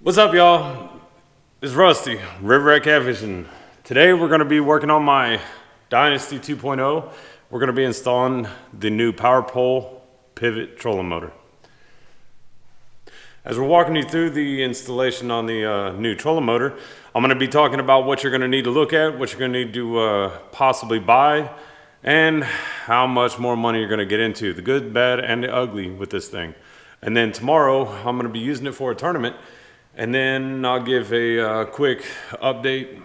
What's up, y'all? It's Rusty, River Rat Catfishing. Today we're going to be working on my Dynasty 2.0. We're going to be installing the new power pole pivot trolling motor. As we're walking you through the installation on the new trolling motor, I'm going to be talking about what you're going to need to look at, what you're going to need to possibly buy, and how much more money you're going to get into, the good, bad, and the ugly with this thing. And then tomorrow I'm going to be using it for a tournament. And then I'll give a quick update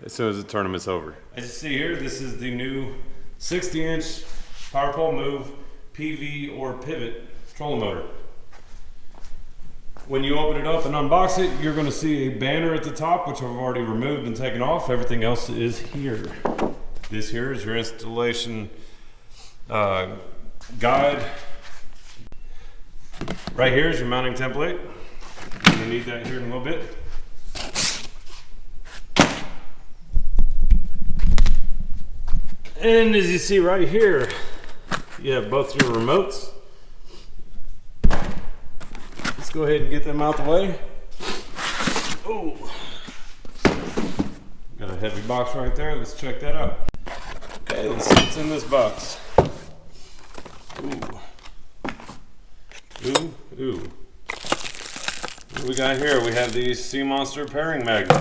as soon as the tournament's over. As you see here, this is the new 60-inch power pole move PV or pivot trolling motor. When you open it up and unbox it, you're going to see a banner at the top, which I've already removed and taken off. Everything else is here. This here is your installation guide. Right here is your mounting template. You're going to need that here in a little bit. And as you see right here, you have both your remotes. Let's go ahead and get them out the way. Oh, got a heavy box right there. Let's check that out. Okay, let's see what's in this box. Ooh. What we got here? We have the Sea Monster pairing magnet.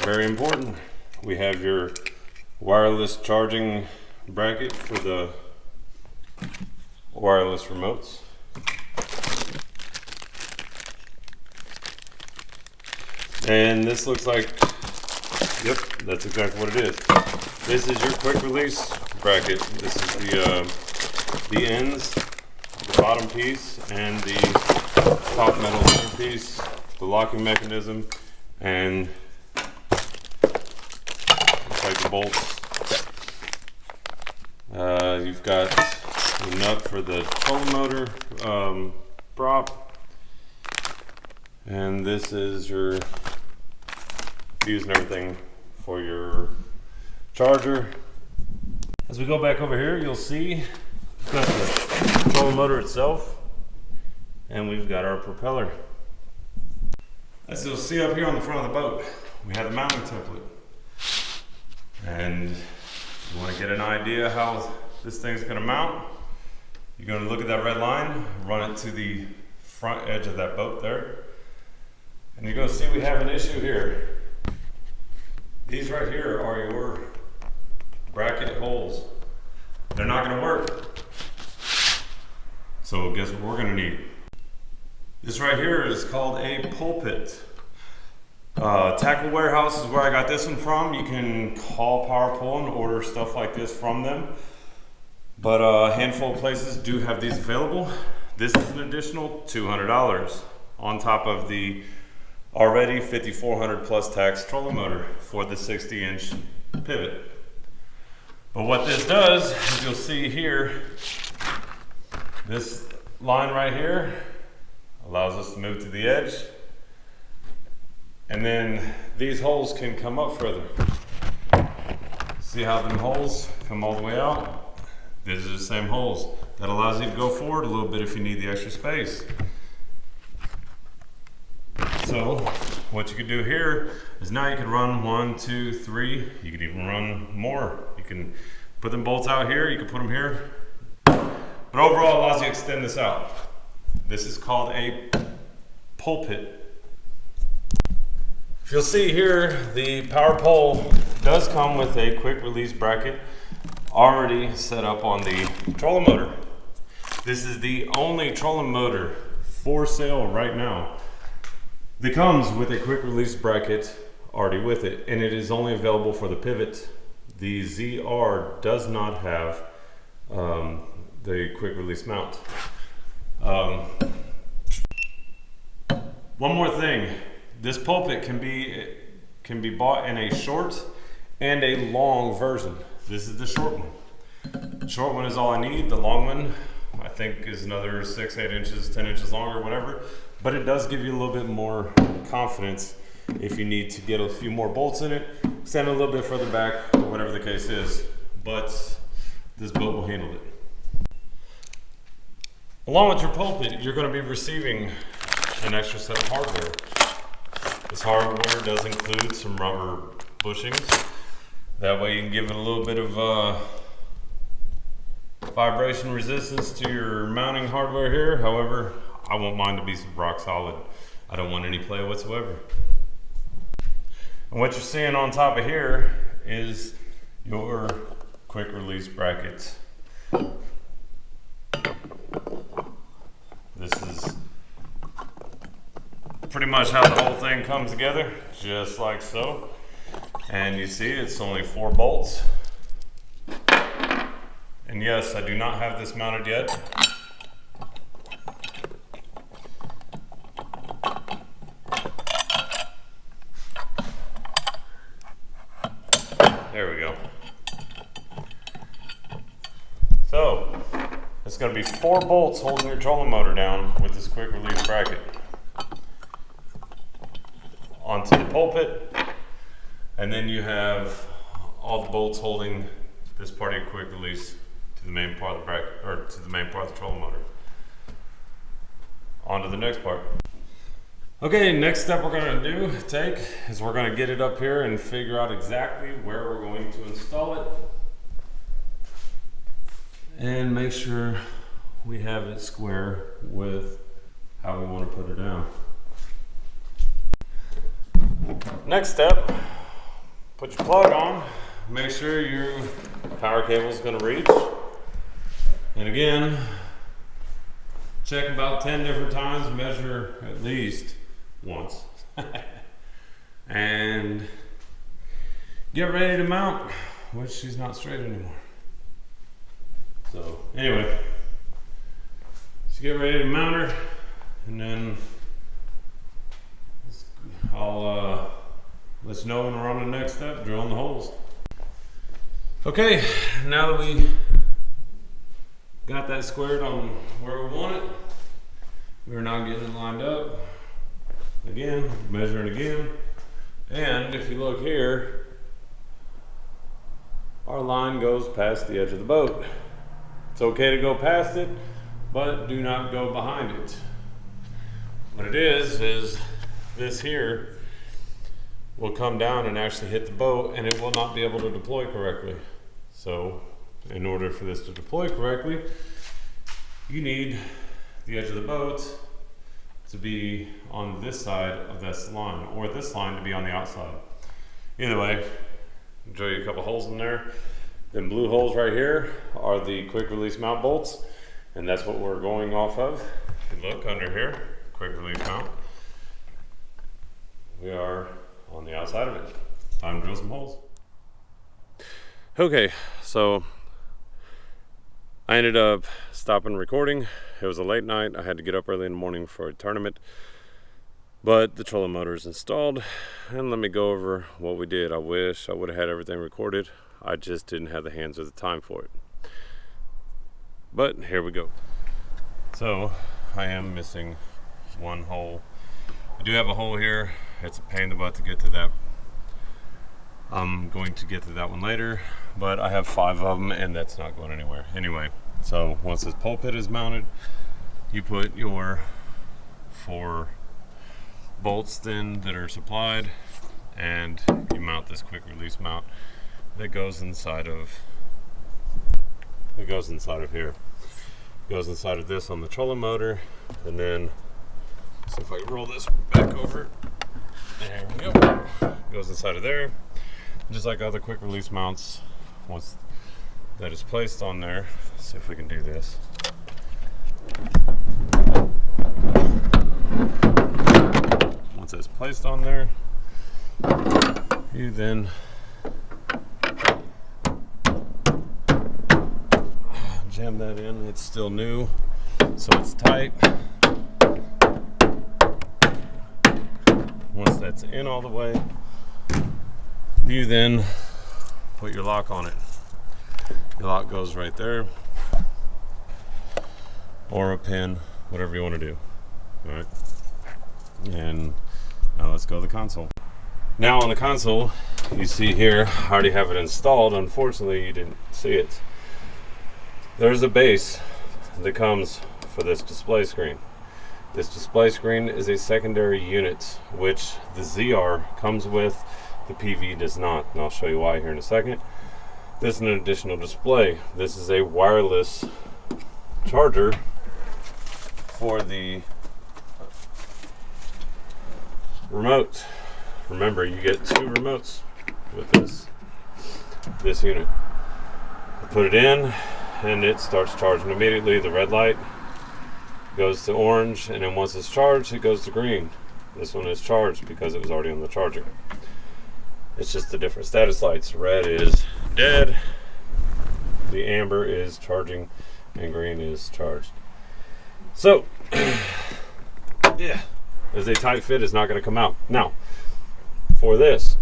Very important. We have your wireless charging bracket for the wireless remotes. And this looks like, yep, that's exactly what it is. This is your quick release bracket. This is the ends, the bottom piece, and the top metal piece, the locking mechanism, and looks like the bolts. You've got the nut for the trolling motor prop, and this is your fuse and everything for your charger. As we go back over here, you'll see we've got the trolling motor itself. And we've got our propeller. As you'll see up here on the front of the boat, we have the mounting template. And if you want to get an idea how this thing's going to mount, you're going to look at that red line, run it to the front edge of that boat there. And you're going to see we have an issue here. These right here are your bracket holes. They're not going to work. So guess what we're going to need? This right here is called a pulpit. Tackle Warehouse is where I got this one from. You can call Power Pole and order stuff like this from them. But a handful of places do have these available. This is an additional $200 on top of the already $5,400 plus tax trolling motor for the 60-inch pivot. But what this does, as you'll see here, this line right here allows us to move to the edge, and then these holes can come up further. See how them holes come all the way out? These are the same holes. That allows you to go forward a little bit if you need the extra space. So what you could do here is now you could run 1, 2, 3. You could even run more. You can put them bolts out here, you can put them here. But overall, it allows you to extend this out. This is called a pulpit. If you'll see here, the power pole does come with a quick release bracket already set up on the trolling motor. This is the only trolling motor for sale right now that comes with a quick release bracket already with it, and it is only available for the pivot. The ZR does not have the quick release mount. One more thing, this pulpit can be bought in a short and a long version. This is the short one. The short one is all I need. The long one, I think, is another 6, 8 inches, 10 inches longer, whatever. But it does give you a little bit more confidence if you need to get a few more bolts in it, extend it a little bit further back, or whatever the case is. But this boat will handle it. Along with your pulpit, you're going to be receiving an extra set of hardware. This hardware does include some rubber bushings. That way you can give it a little bit of vibration resistance to your mounting hardware here. However, I want mine to be rock solid. I don't want any play whatsoever. And what you're seeing on top of here is your quick release brackets. This is pretty much how the whole thing comes together, just like so. And you see it's only 4 bolts. And yes, I do not have this mounted yet. There we go. So, it's going to be 4 bolts holding your trolling motor down with this quick release bracket. Onto the pulpit, and then you have all the bolts holding this part of your quick release to the main part of the bracket, or to the main part of the trolling motor. On to the next part. Okay, next step we're going to take is we're going to get it up here and figure out exactly where we're going to install it, and make sure we have it square with how we want to put it down. Next step, put your plug on, make sure your power cable is going to reach, and again, check about 10 different times, measure at least once, and get ready to mount, which she's not straight anymore. So anyway, just get ready to mount her, and then I'll let you know when we're on the next step, drilling the holes. Okay, now that we got that squared on where we want it, we're now getting it lined up. Again, measuring again. And if you look here, our line goes past the edge of the boat. It's okay to go past it, but do not go behind it. What it is this here will come down and actually hit the boat, and it will not be able to deploy correctly. So in order for this to deploy correctly, you need the edge of the boat to be on this side of this line, or this line to be on the outside. Either way, drill you a couple holes in there. Them blue holes right here are the quick release mount bolts, and that's what we're going off of. If you look under here, quick release mount, we are on the outside of it. Time to drill some holes. Okay, so I ended up stopping recording. It was a late night. I had to get up early in the morning for a tournament, but the trolling motor is installed, and let me go over what we did. I wish I would have had everything recorded. I just didn't have the hands or the time for it. But here we go. So I am missing one hole. I do have a hole here. It's a pain in the butt to get to that. I'm going to get to that one later, but I have 5 of them, and that's not going anywhere. Anyway, so once this pulpit is mounted, you put your 4 bolts then that are supplied, and you mount this quick release mount that goes inside of here. It goes inside of this on the trolling motor, and then see if I can roll this back over. There we go. It goes inside of there. Just like other quick release mounts, once that is placed on there, let's see if we can do this. Once it's placed on there, you then jam that in. It's still new, so it's tight. Once that's in all the way, you then put your lock on it. Your lock goes right there, or a pin, whatever you want to do. All right. And now let's go to the console. Now on the console, you see here, I already have it installed. Unfortunately, you didn't see it. There's a base that comes for this display screen. This display screen is a secondary unit, which the ZR comes with, the PV does not, and I'll show you why here in a second. This is an additional display. This is a wireless charger for the remote. Remember, you get 2 remotes with this unit. You put it in and it starts charging immediately. The red light goes to orange, and then once it's charged it goes to green. This one is charged because it was already on the charger. It's just the different status lights. Red is dead, the amber is charging, and green is charged. So yeah, as a tight fit, it's not going to come out. Now for this,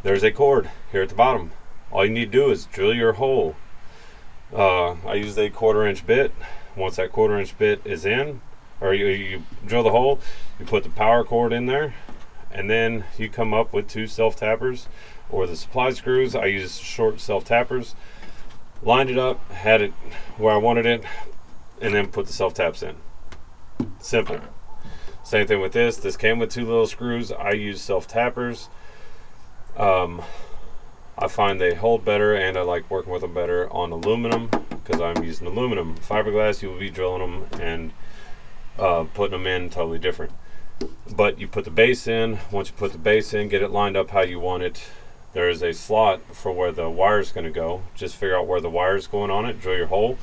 there's a cord here at the bottom. All you need to do is drill your hole. I used a 1/4 inch bit. Once that 1/4 inch bit is in, or you drill the hole, you put the power cord in there, and then you come up with 2 self tappers or the supply screws. I used short self tappers, lined it up, had it where I wanted it, and then put the self taps in. Simple. Same thing with this. This came with 2 little screws. I use self tappers. I find they hold better, and I like working with them better on aluminum because I'm using aluminum. Fiberglass, you will be drilling them and putting them in totally different. But you put the base in. Once you put the base in, get it lined up how you want it. There is a slot for where the wire is going to go. Just figure out where the wire is going on it, drill your hole,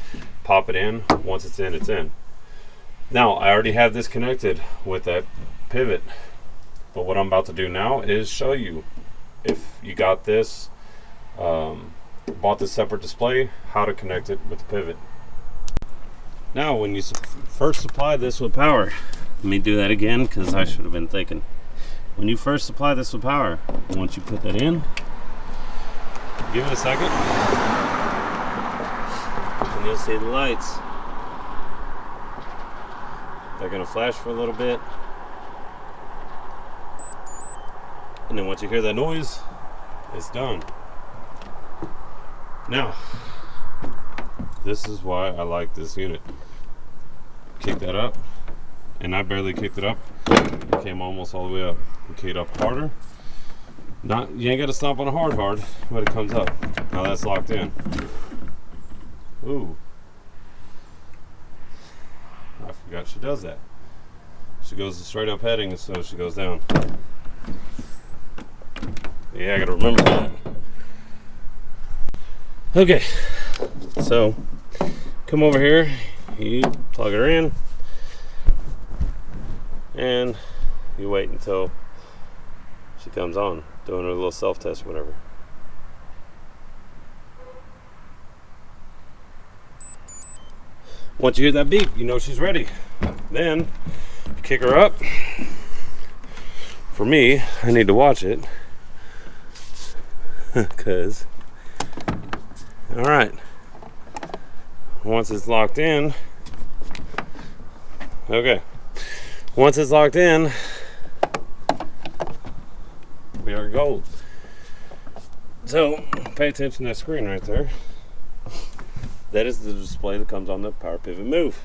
pop it in. Once it's in, it's in. Now, I already have this connected with that pivot, but what I'm about to do now is show you, if you got this, bought this separate display, how to connect it with the pivot. Now, when you first supply this with power, let me do that again because I should have been thinking. When you first supply this with power, once you put that in, give it a second, and you'll see the lights. They're going to flash for a little bit, and then once you hear that noise, it's done. Now, this is why I like this unit. Kick that up, and I barely kicked it up. It came almost all the way up. You kick it up harder. You ain't got to stomp on it hard, but it comes up. Now that's locked in. Ooh. I forgot she does that. She goes straight up heading as soon as she goes down. Yeah, I gotta remember that. Okay, so come over here, you plug her in, and you wait until she comes on, doing her little self-test or whatever. Once you hear that beep, you know she's ready. Then you kick her up. For me, I need to watch it because, all right, once it's locked in, okay, once it's locked in, we are gold. So pay attention to that screen right there. That is the display that comes on the Power Pivot Move.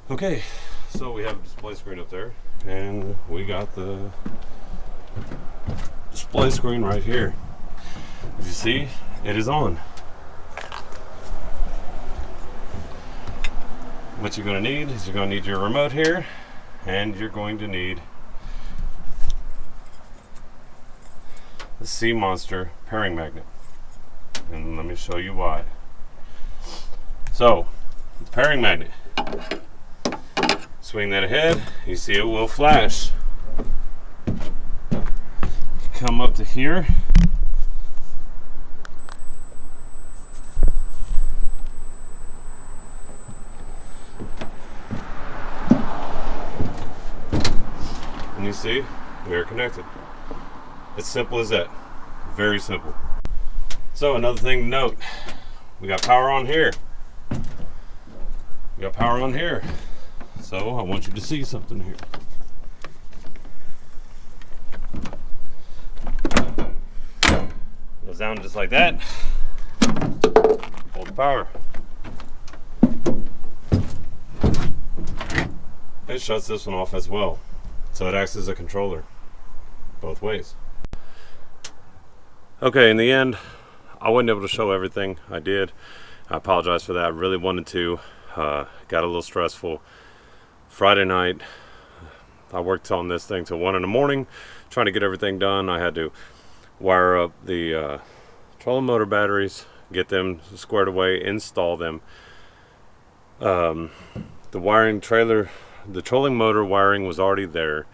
Okay, so we have a display screen up there, and we got the display screen right here. As you see, it is on. What you're going to need is you're going to need your remote here, and you're going to need the Sea Monster pairing magnet. And let me show you why. So, the pairing magnet. Swing that ahead, you see it will flash. Come up to here. And you see, we are connected. It's simple as that. Very simple. So another thing to note, we got power on here. We got power on here. So I want you to see something here. Goes down just like that. Hold the power. it shuts this one off as well. So it acts as a controller both ways. Okay, in the end, I wasn't able to show everything I did. I apologize for that. I really wanted to. Got a little stressful. Friday night, I worked on this thing till 1 in the morning, trying to get everything done. I had to wire up the trolling motor batteries, get them squared away, install them. The wiring trailer, the trolling motor wiring was already there.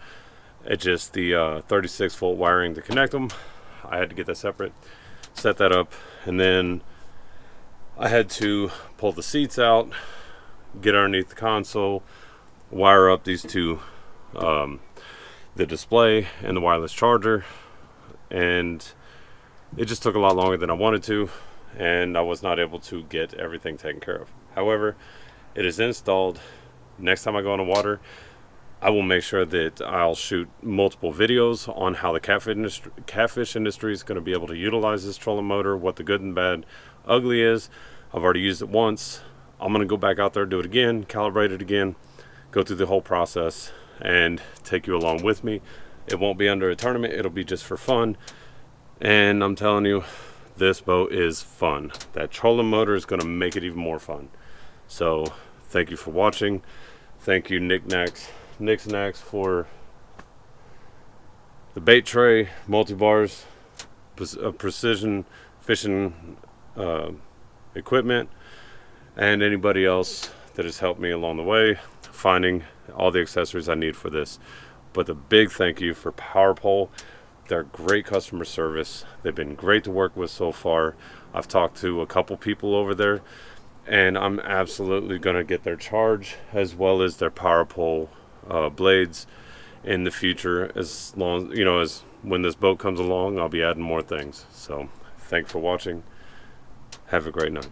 It just the 36-volt wiring to connect them, I had to get that separate, set that up, and then I had to pull the seats out, get underneath the console, wire up these two, the display and the wireless charger, and it just took a lot longer than I wanted to, and I was not able to get everything taken care of. However, it is installed. Next time I go on the water, I will make sure that I'll shoot multiple videos on how the catfish industry is going to be able to utilize this trolling motor, what the good and bad, ugly is. I've already used it once. I'm going to go back out there, do it again, calibrate it again, go through the whole process, and take you along with me. It won't be under a tournament. It'll be just for fun. And I'm telling you, this boat is fun. That trolling motor is going to make it even more fun. So thank you for watching. Thank you, Nick Snacks, for the bait tray, MulTBars, precision fishing equipment, and anybody else that has helped me along the way finding all the accessories I need for this. But the big thank you for PowerPole. They're great customer service. They've been great to work with so far. I've talked to a couple people over there, and I'm absolutely going to get their charge as well as their PowerPole blades in the future. As long, you know, as when this boat comes along, I'll be adding more things. So thanks for watching. Have a great night.